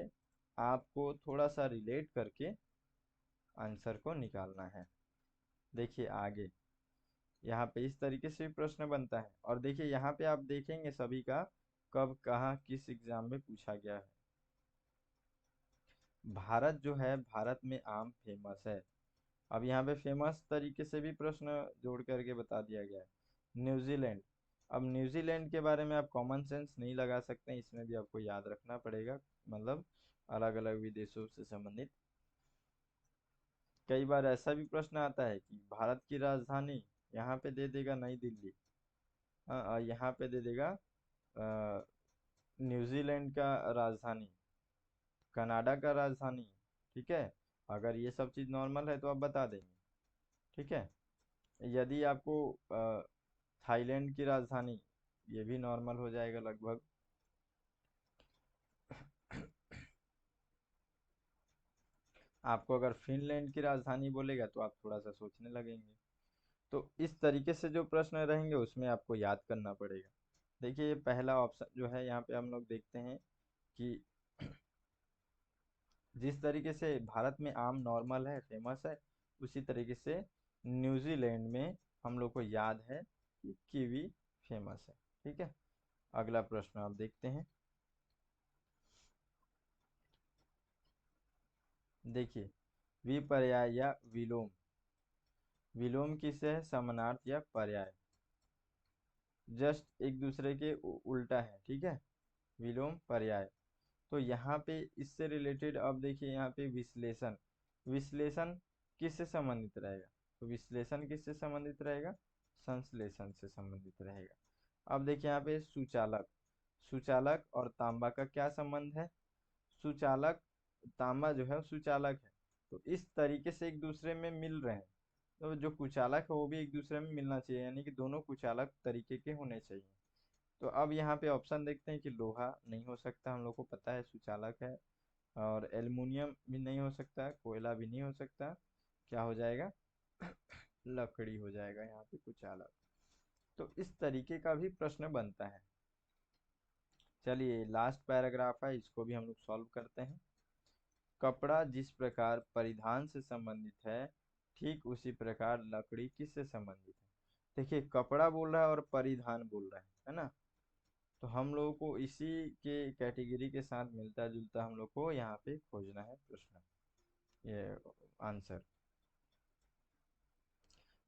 S1: आपको थोड़ा सा रिलेट करके आंसर को निकालना है। देखिए आगे यहाँ पे इस तरीके से भी प्रश्न बनता है, और देखिए यहाँ पे आप देखेंगे सभी का कब कहाँ किस एग्जाम में पूछा गया है। भारत जो है, भारत में आम फेमस है। अब यहाँ पे फेमस तरीके से भी प्रश्न जोड़ करके बता दिया गया है। न्यूजीलैंड, अब न्यूजीलैंड के बारे में आप कॉमन सेंस नहीं लगा सकते हैं, इसमें भी आपको याद रखना पड़ेगा, मतलब अलग अलग विदेशों से संबंधित। कई बार ऐसा भी प्रश्न आता है कि भारत की राजधानी, यहाँ पे दे देगा नई दिल्ली, हाँ, और यहाँ पे दे देगा अ, न्यूजीलैंड का राजधानी, कनाडा का राजधानी, ठीक है। अगर ये सब चीज़ नॉर्मल है तो आप बता देंगे, ठीक है। यदि आपको थाईलैंड की राजधानी, ये भी नॉर्मल हो जाएगा लगभग। आपको अगर फिनलैंड की राजधानी बोलेगा तो आप थोड़ा सा सोचने लगेंगे। तो इस तरीके से जो प्रश्न रहेंगे उसमें आपको याद करना पड़ेगा। देखिए ये पहला ऑप्शन जो है, यहाँ पे हम लोग देखते हैं कि जिस तरीके से भारत में आम नॉर्मल है, फेमस है, उसी तरीके से न्यूजीलैंड में हम लोग को याद है कि कीवी फेमस है, ठीक है। अगला प्रश्न आप देखते हैं। देखिए विपर्याय या विलोम, विलोम किससे है, समानार्थ या पर्याय, जस्ट एक दूसरे के उल्टा है, ठीक है, विलोम पर्याय। तो यहाँ पे इससे रिलेटेड अब देखिए यहाँ पे विश्लेषण, विश्लेषण किससे संबंधित रहेगा, तो विश्लेषण किससे संबंधित रहेगा, संश्लेषण से संबंधित रहेगा। अब देखिए यहाँ पे सुचालक, सुचालक और तांबा का क्या संबंध है, सुचालक, तांबा जो है वो सुचालक है, तो इस तरीके से एक दूसरे में मिल रहे हैं, तो जो कुचालक है वो भी एक दूसरे में मिलना चाहिए, यानी कि दोनों कुचालक तरीके के होने चाहिए। तो अब यहाँ पे ऑप्शन देखते हैं कि लोहा नहीं हो सकता, हम लोग को पता है सुचालक है, और एल्युमिनियम भी नहीं हो सकता, कोयला भी नहीं हो सकता, क्या हो जाएगा, लकड़ी हो जाएगा यहाँ पे कुचालक। तो इस तरीके का भी प्रश्न बनता है। चलिए लास्ट पैराग्राफ है, इसको भी हम लोग सॉल्व करते हैं। कपड़ा जिस प्रकार परिधान से संबंधित है, ठीक उसी प्रकार लकड़ी किससे संबंधित है? देखिए, कपड़ा बोल रहा है और परिधान बोल रहा है ना। तो हम लोगों को इसी के कैटेगरी के साथ मिलता जुलता हम लोग को यहाँ पे खोजना है प्रश्न, ये आंसर।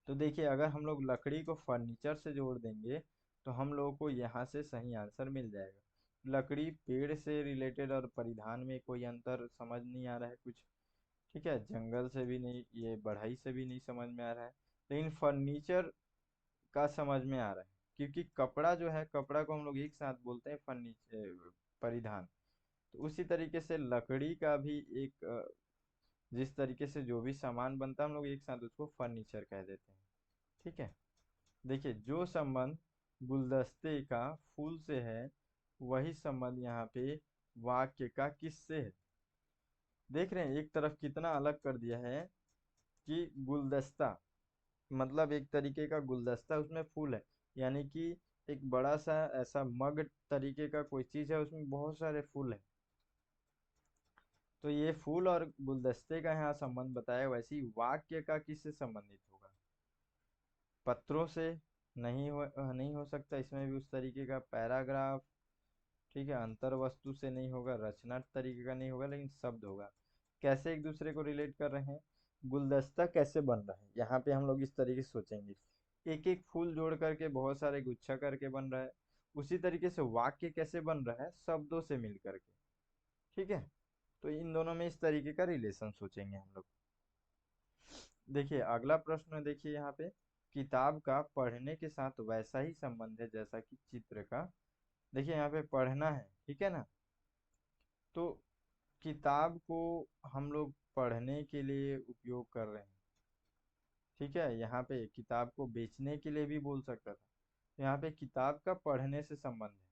S1: तो देखिए, अगर हम लोग लकड़ी को फर्नीचर से जोड़ देंगे तो हम लोगों को यहाँ से सही आंसर मिल जाएगा। लकड़ी पेड़ से रिलेटेड और परिधान में कोई अंतर समझ नहीं आ रहा है कुछ। ठीक है, जंगल से भी नहीं, ये बढ़ई से भी नहीं समझ में आ रहा है, लेकिन फर्नीचर का समझ में आ रहा है। क्योंकि कपड़ा जो है, कपड़ा को हम लोग एक साथ बोलते हैं फर्नीचर, परिधान। तो उसी तरीके से लकड़ी का भी एक जिस तरीके से जो भी सामान बनता है हम लोग एक साथ उसको फर्नीचर कह देते हैं। ठीक है। देखिए, जो संबंध गुलदस्ते का फूल से है वही संबंध यहाँ पे वाक्य का किससे है। देख रहे हैं एक तरफ कितना अलग कर दिया है कि गुलदस्ता मतलब एक तरीके का गुलदस्ता, उसमें फूल है, यानी कि एक बड़ा सा ऐसा मग तरीके का कोई चीज है, उसमें बहुत सारे फूल है। तो ये फूल और गुलदस्ते का यहाँ संबंध बताया, वैसे ही वाक्य का किससे संबंधित होगा? पत्रों से नहीं हो सकता, इसमें भी उस तरीके का पैराग्राफ। ठीक है, अंतर वस्तु से नहीं होगा, रचना तरीके का नहीं होगा, लेकिन शब्द होगा। कैसे एक दूसरे को रिलेट कर रहे हैं? गुलदस्ता कैसे बन रहा है, यहाँ पे हम लोग इस तरीके से सोचेंगे, एक एक फूल जोड़ करके बहुत सारे गुच्छा करके बन रहा है। उसी तरीके से वाक्य कैसे बन रहा है? शब्दों से मिल करके। ठीक है, तो इन दोनों में इस तरीके का रिलेशन सोचेंगे हम लोग। देखिए, अगला प्रश्न देखिए यहाँ पे, किताब का पढ़ने के साथ वैसा ही संबंध है जैसा कि चित्र का। देखिए, यहाँ पे पढ़ना है, ठीक है ना। तो किताब को हम लोग पढ़ने के लिए उपयोग कर रहे हैं। ठीक है, यहाँ पे किताब को बेचने के लिए भी बोल सकता था। यहाँ पे किताब का पढ़ने से संबंध है,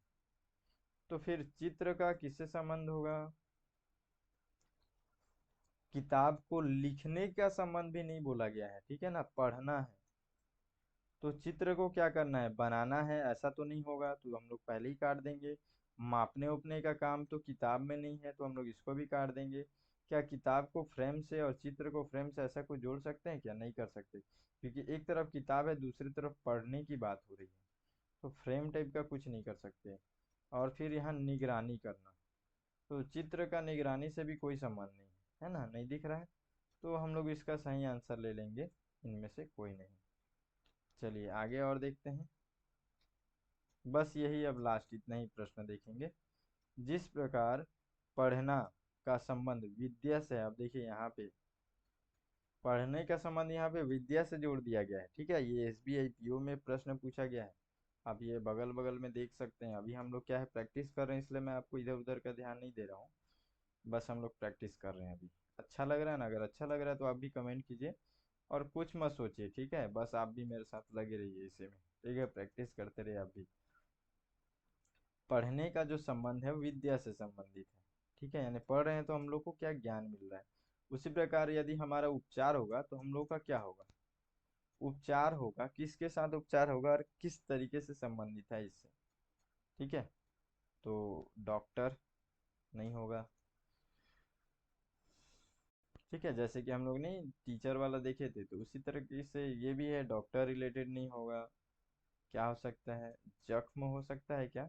S1: तो फिर चित्र का किससे संबंध होगा? किताब को लिखने का संबंध भी नहीं बोला गया है, ठीक है ना, पढ़ना है। तो चित्र को क्या करना है? बनाना है, ऐसा तो नहीं होगा, तो हम लोग पहले ही काट देंगे। मापने उपने का काम तो किताब में नहीं है, तो हम लोग इसको भी काट देंगे। क्या किताब को फ्रेम से और चित्र को फ्रेम से ऐसा कोई जोड़ सकते हैं क्या? नहीं कर सकते, क्योंकि एक तरफ किताब है, दूसरी तरफ पढ़ने की बात हो रही है। तो फ्रेम टाइप का कुछ नहीं कर सकते। और फिर यहाँ निगरानी करना, तो चित्र का निगरानी से भी कोई संबंध नहीं है ना, नहीं दिख रहा है। तो हम लोग इसका सही आंसर ले लेंगे, इनमें से कोई नहीं। चलिए आगे और देखते हैं। बस यही, अब लास्ट इतना ही प्रश्न देखेंगे। जिस प्रकार पढ़ना का संबंध विद्या से है, अब देखिए यहाँ पे पढ़ने का संबंध यहाँ पे विद्या से जोड़ दिया गया है। ठीक है, ये एसबीआई पीओ में प्रश्न पूछा गया है। आप ये बगल बगल में देख सकते हैं। अभी हम लोग क्या है, प्रैक्टिस कर रहे हैं, इसलिए मैं आपको इधर उधर का ध्यान नहीं दे रहा हूँ। बस हम लोग प्रैक्टिस कर रहे हैं अभी। अच्छा लग रहा है ना? अगर अच्छा लग रहा है तो आप भी कमेंट कीजिए और कुछ मत सोचिए। ठीक है, बस आप भी मेरे साथ लगे रहिए इसी में। ठीक है, प्रैक्टिस करते रहिए आप भी। पढ़ने का जो संबंध है विद्या से संबंधित है। ठीक है, यानी पढ़ रहे हैं तो हम लोग को क्या ज्ञान मिल रहा है। उसी प्रकार यदि हमारा उपचार होगा तो हम लोग का क्या होगा? उपचार होगा, किसके साथ उपचार होगा और किस तरीके से संबंधित है इससे। ठीक है, तो डॉक्टर नहीं होगा। ठीक है, जैसे कि हम लोग नहीं टीचर वाला देखे थे, तो उसी तरीके से ये भी है, डॉक्टर रिलेटेड नहीं होगा। क्या हो सकता है? जख्म हो सकता है क्या?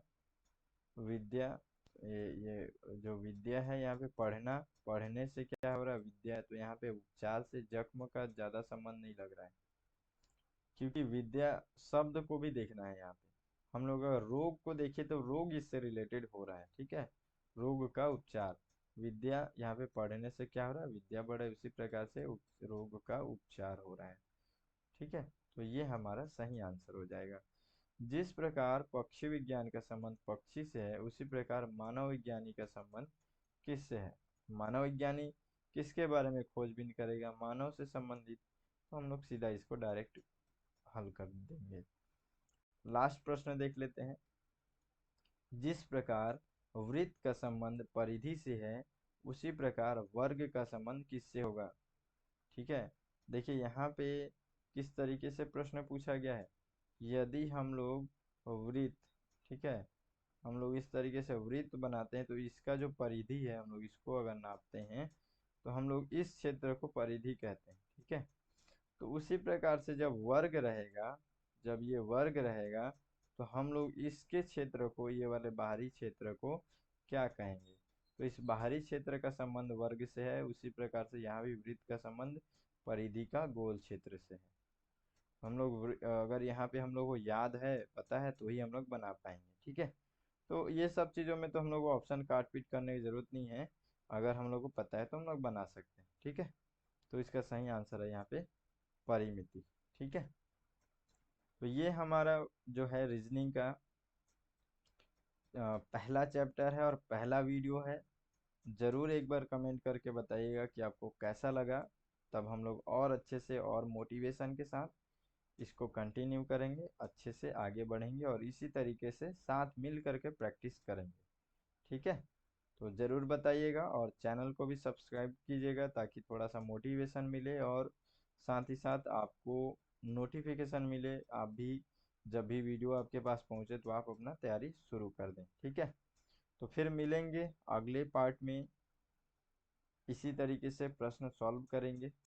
S1: विद्या, ये जो विद्या है यहाँ पे पढ़ना, पढ़ने से क्या हो रहा है? विद्या है, तो यहाँ पे उपचार से जख्म का ज्यादा संबंध नहीं लग रहा है। क्योंकि विद्या शब्द को भी देखना है यहाँ पे। हम लोग अगर रोग को देखें तो रोग इससे रिलेटेड हो रहा है। ठीक है, रोग का उपचार। विद्या यहाँ पे पढ़ने से क्या हो रहा है? विद्या बढ़ रही है, उसी प्रकार से रोग का उपचार हो रहा है। ठीक है, तो ये हमारा सही आंसर हो जाएगा। जिस प्रकार पक्षी विज्ञान का संबंध पक्षी से है, उसी प्रकार मानव विज्ञानी का संबंध किससे है? मानव विज्ञानी किसके बारे में खोजबीन करेगा? मानव से संबंधित। तो हम लोग सीधा इसको डायरेक्ट हल कर देंगे। लास्ट प्रश्न देख लेते हैं। जिस प्रकार वृत्त का संबंध परिधि से है, उसी प्रकार वर्ग का संबंध किससे होगा? ठीक है, देखिए यहाँ पे किस तरीके से प्रश्न पूछा गया है। यदि हम लोग वृत्त, ठीक है, हम लोग इस तरीके से वृत्त बनाते हैं, तो इसका जो परिधि है हम लोग इसको अगर नापते हैं तो हम लोग इस क्षेत्र को परिधि कहते हैं। ठीक है, तो उसी प्रकार से जब ये वर्ग रहेगा तो हम लोग इसके क्षेत्र को, ये वाले बाहरी क्षेत्र को क्या कहेंगे? तो इस बाहरी क्षेत्र का संबंध वर्ग से है, उसी प्रकार से यहाँ भी वृत्त का संबंध परिधि का गोल क्षेत्र से है। हम लोग अगर यहाँ पे हम लोग को याद है, पता है, तो ही हम लोग बना पाएंगे। ठीक है, तो ये सब चीज़ों में तो हम लोग को ऑप्शन काट पीट करने की जरूरत नहीं है। अगर हम लोग को पता है तो हम लोग बना सकते हैं। ठीक है, तो इसका सही आंसर है यहाँ पे परिमिति। ठीक है, तो ये हमारा जो है रीजनिंग का पहला चैप्टर है और पहला वीडियो है। ज़रूर एक बार कमेंट करके बताइएगा कि आपको कैसा लगा। तब हम लोग और अच्छे से और मोटिवेशन के साथ इसको कंटिन्यू करेंगे, अच्छे से आगे बढ़ेंगे और इसी तरीके से साथ मिल करके प्रैक्टिस करेंगे। ठीक है, तो ज़रूर बताइएगा और चैनल को भी सब्सक्राइब कीजिएगा ताकि थोड़ा सा मोटिवेशन मिले और साथ ही साथ आपको नोटिफिकेशन मिले। आप भी जब भी वीडियो आपके पास पहुंचे तो आप अपना तैयारी शुरू कर दें। ठीक है, तो फिर मिलेंगे अगले पार्ट में, इसी तरीके से प्रश्न सॉल्व करेंगे।